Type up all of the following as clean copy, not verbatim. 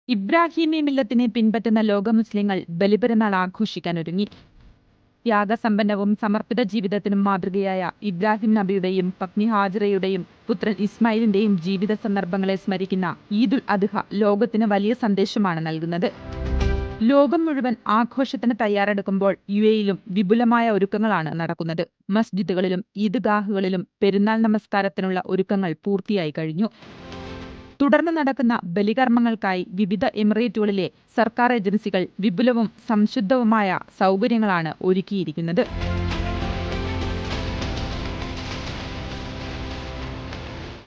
ഇബ്രാഹിമി മില്ലത്തിനെ പിൻപറ്റുന്ന ലോക മുസ്ലിങ്ങൾ ബലിപെരുന്നാൾ ആഘോഷിക്കാനൊരുങ്ങി. ത്യാഗസമ്പന്നവും സമർപ്പിത ജീവിതത്തിനും മാതൃകയായ ഇബ്രാഹിം നബിയുടെയും പത്നി ഹാജിറയുടെയും പുത്രൻ ഇസ്മായിലിന്റെയും ജീവിത സന്ദർഭങ്ങളെ സ്മരിക്കുന്ന ഈദുൽ അദ്ഹ ലോകത്തിന് വലിയ സന്ദേശമാണ് നൽകുന്നത്. ലോകം മുഴുവൻ ആഘോഷത്തിന് തയ്യാറെടുക്കുമ്പോൾ യുഎഇയിലും വിപുലമായ ഒരുക്കങ്ങളാണ് നടക്കുന്നത്. മസ്ജിദുകളിലും ഈദ്ഗാഹുകളിലും പെരുന്നാൾ നമസ്കാരത്തിനുള്ള ഒരുക്കങ്ങൾ പൂർത്തിയായി കഴിഞ്ഞു. തുടർന്ന് നടക്കുന്ന ബലികർമ്മങ്ങൾക്കായി വിവിധ എമിറേറ്റുകളിലെ സർക്കാർ ഏജൻസികൾ വിപുലവും സംശുദ്ധവുമായ സൗകര്യങ്ങളാണ് ഒരുക്കിയിരിക്കുന്നത്.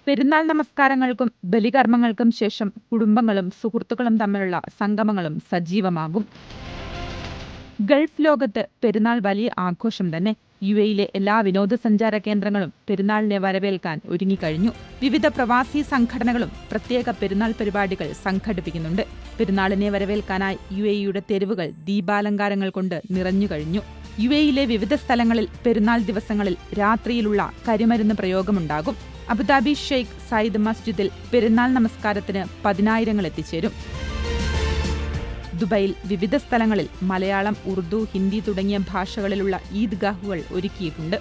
പെരുന്നാൾ നമസ്കാരങ്ങൾക്കും ബലികർമ്മങ്ങൾക്കും ശേഷം കുടുംബങ്ങളും സുഹൃത്തുക്കളും തമ്മിലുള്ള സംഗമങ്ങളും സജീവമാകും. ഗൾഫ് ലോകത്ത് പെരുന്നാൾ വലിയ ആഘോഷം തന്നെ. യുഎഇയിലെ എല്ലാ വിനോദസഞ്ചാര കേന്ദ്രങ്ങളും പെരുന്നാളിനെ വരവേൽക്കാൻ ഒരുങ്ങിക്കഴിഞ്ഞു. വിവിധ പ്രവാസി സംഘടനകളും പ്രത്യേക പെരുന്നാൾ പരിപാടികൾ സംഘടിപ്പിക്കുന്നുണ്ട്. പെരുന്നാളിനെ വരവേൽക്കാനായി യുഎഇയുടെ തെരുവുകൾ ദീപാലങ്കാരങ്ങൾ കൊണ്ട് നിറഞ്ഞുകഴിഞ്ഞു. യുഎഇയിലെ വിവിധ സ്ഥലങ്ങളിൽ പെരുന്നാൾ ദിവസങ്ങളിൽ രാത്രിയിലുള്ള കരിമരുന്ന് പ്രയോഗമുണ്ടാകും. അബുദാബി ഷെയ്ഖ് സയ്യിദ് മസ്ജിദിൽ പെരുന്നാൾ നമസ്കാരത്തിന് 10,000 എത്തിച്ചേരും. ദുബൈയിൽ വിവിധ സ്ഥലങ്ങളിൽ മലയാളം, ഉറുദു, ഹിന്ദി തുടങ്ങിയ ഭാഷകളിലുള്ള ഈദ്ഗാഹുകൾ ഒരുക്കിയിട്ടുണ്ട്.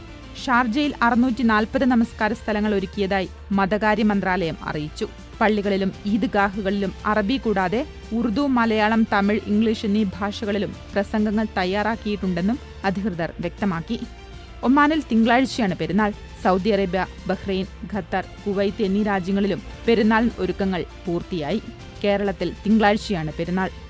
ഷാർജയിൽ 640 നമസ്കാര സ്ഥലങ്ങൾ ഒരുക്കിയതായി മതകാര്യ മന്ത്രാലയം അറിയിച്ചു. പള്ളികളിലും ഈദ്ഗാഹുകളിലും അറബി കൂടാതെ ഉറുദു, മലയാളം, തമിഴ്, ഇംഗ്ലീഷ് എന്നീ ഭാഷകളിലും പ്രസംഗങ്ങൾ തയ്യാറാക്കിയിട്ടുണ്ടെന്നും അധികൃതർ വ്യക്തമാക്കി. ഒമാനിൽ തിങ്കളാഴ്ചയാണ് പെരുന്നാൾ. Saudi Arabia, Bahrain, Qatar, Kuwait എന്നീ രാജ്യങ്ങളിലും പെരുന്നാൾ ഒരുക്കങ്ങൾ പൂർത്തിയായി. കേരളത്തിൽ തിങ്കളാഴ്ചയാണ് പെരുന്നാൾ.